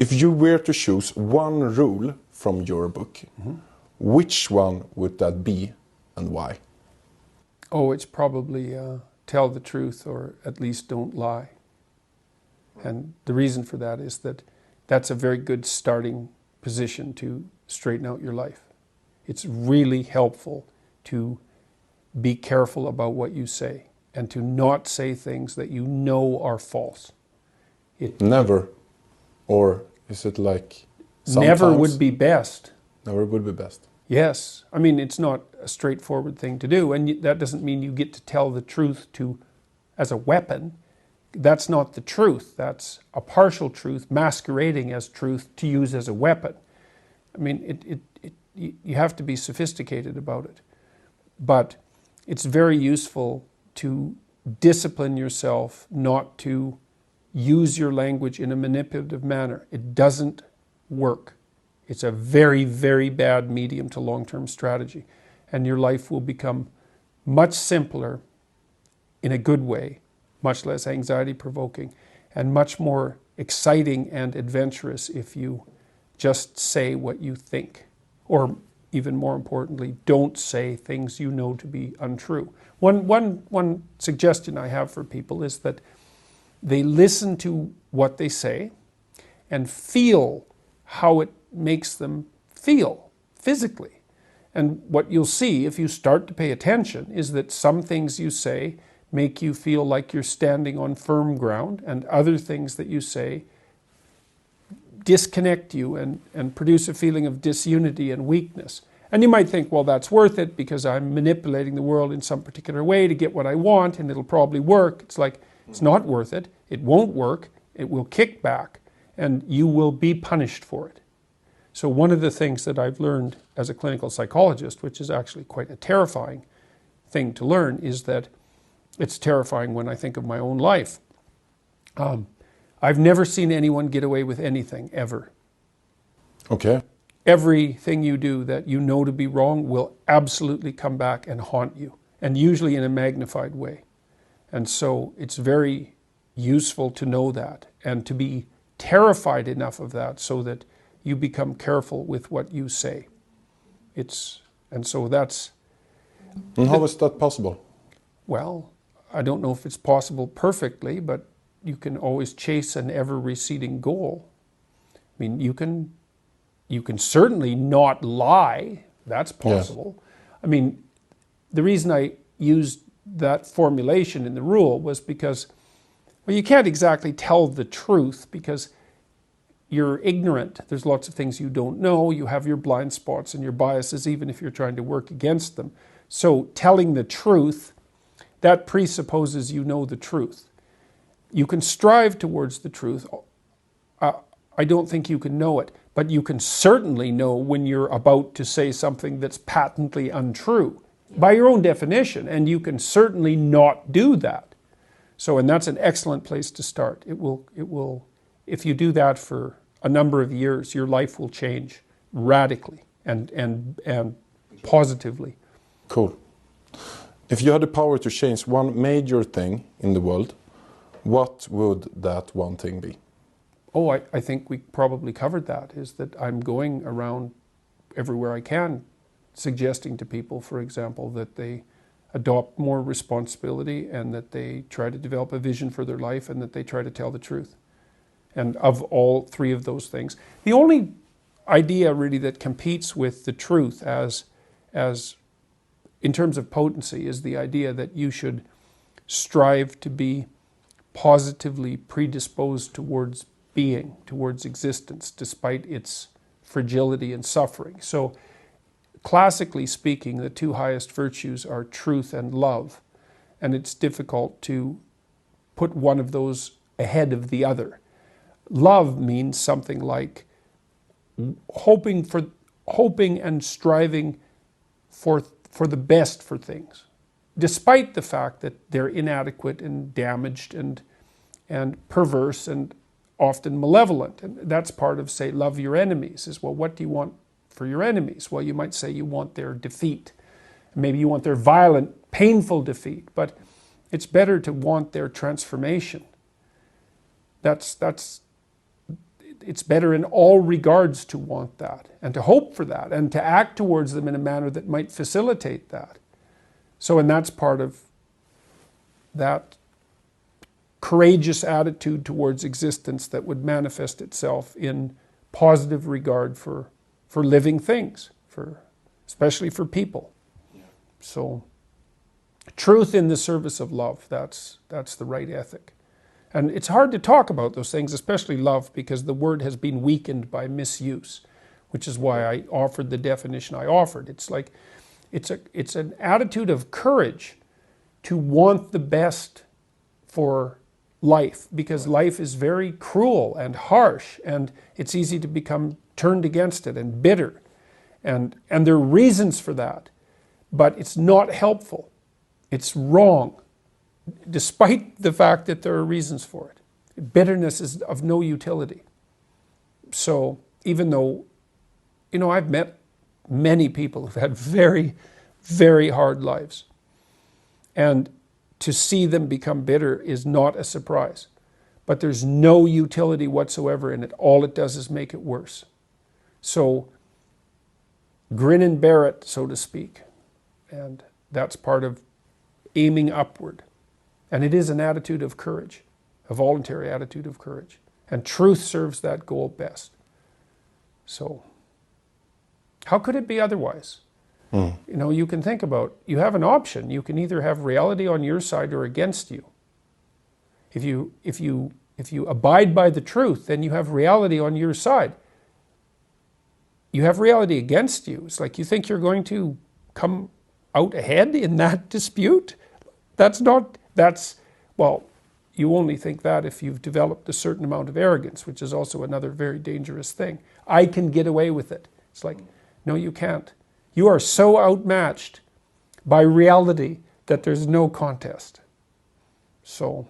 If you were to choose one rule from your book, which one would that be and why? Oh, it's probably tell the truth, or at least don't lie. And the reason for that is that that's a very good starting position to straighten out your life. It's really helpful to be careful about what you say and to not say things that you know are false. Never? Or is it like sometimes? Never would be best. Never would be best. Yes. I mean, it's not a straightforward thing to do, and that doesn't mean you get to tell the truth as a weapon. That's not the truth. That's a partial truth masquerading as truth to use as a weapon. I mean, you have to be sophisticated about it. But it's very useful to discipline yourself not to use your language in a manipulative manner. It doesn't work. It's a very, very bad medium to long-term strategy. And your life will become much simpler in a good way, much less anxiety-provoking, and much more exciting and adventurous if you just say what you think. Or even more importantly, don't say things you know to be untrue. One suggestion I have for people is that they listen to what they say and feel how it makes them feel physically. And what you'll see if you start to pay attention is that some things you say make you feel like you're standing on firm ground, and other things that you say disconnect you and produce a feeling of disunity and weakness. And you might think, well, that's worth it because I'm manipulating the world in some particular way to get what I want and it'll probably work. It's like, it's not worth it. It won't work. It will kick back and you will be punished for it. So one of the things that I've learned as a clinical psychologist, which is actually quite a terrifying thing to learn, is that it's terrifying when I think of my own life. I've never seen anyone get away with anything, ever. Okay. Everything you do that you know to be wrong will absolutely come back and haunt you, and usually in a magnified way. And so it's very useful to know that and to be terrified enough of that so that you become careful with what you say. And how is that possible? Well, I don't know if it's possible perfectly, but you can always chase an ever-receding goal. I mean, you can certainly not lie. That's possible. Yes. I mean, the reason I used that formulation in the rule was because, well, you can't exactly tell the truth because you're ignorant. There's lots of things you don't know. You have your blind spots and your biases, even if you're trying to work against them. So telling the truth, that presupposes you know the truth. You can strive towards the truth. I don't think you can know it, but you can certainly know when you're about to say something that's patently untrue by your own definition, and you can certainly not do that. So, and that's an excellent place to start. It will, if you do that for a number of years, your life will change radically and positively. Cool. If you had the power to change one major thing in the world, what would that one thing be? Oh, I think we probably covered that, is that I'm going around everywhere I can suggesting to people, for example, that they adopt more responsibility and that they try to develop a vision for their life and that they try to tell the truth. And of all three of those things, the only idea really that competes with the truth as in terms of potency is the idea that you should strive to be positively predisposed towards being, towards existence, despite its fragility and suffering. So classically speaking, the two highest virtues are truth and love, and it's difficult to put one of those ahead of the other. Love means something like hoping and striving for the best for things, despite the fact that they're inadequate and damaged and perverse and often malevolent. And that's part of, say, love your enemies, is, well, what do you want for your enemies? Well, you might say you want their defeat. Maybe you want their violent, painful defeat, but it's better to want their transformation. That's it's better in all regards to want that and to hope for that and to act towards them in a manner that might facilitate that. So, and that's part of that courageous attitude towards existence that would manifest itself in positive regard for living things, especially for people. Yeah. So, truth in the service of love, that's the right ethic. And it's hard to talk about those things, especially love, because the word has been weakened by misuse, which is why I offered the definition I offered. It's like, it's an attitude of courage to want the best for life, because life is very cruel and harsh, and it's easy to become turned against it and bitter. And there are reasons for that, but it's not helpful. It's wrong, despite the fact that there are reasons for it. Bitterness is of no utility. So even though, I've met many people who've had very, very hard lives, and to see them become bitter is not a surprise. But there's no utility whatsoever in it. All it does is make it worse. So grin and bear it, so to speak. And that's part of aiming upward. And it is an attitude of courage, a voluntary attitude of courage. And truth serves that goal best. So how could it be otherwise? You can think about, you have an option. You can either have reality on your side or against you. If you abide by the truth, then you have reality on your side. You have reality against you. It's like you think you're going to come out ahead in that dispute. Well, you only think that if you've developed a certain amount of arrogance, which is also another very dangerous thing. I can get away with it. It's like, no, you can't. You are so outmatched by reality that there's no contest. So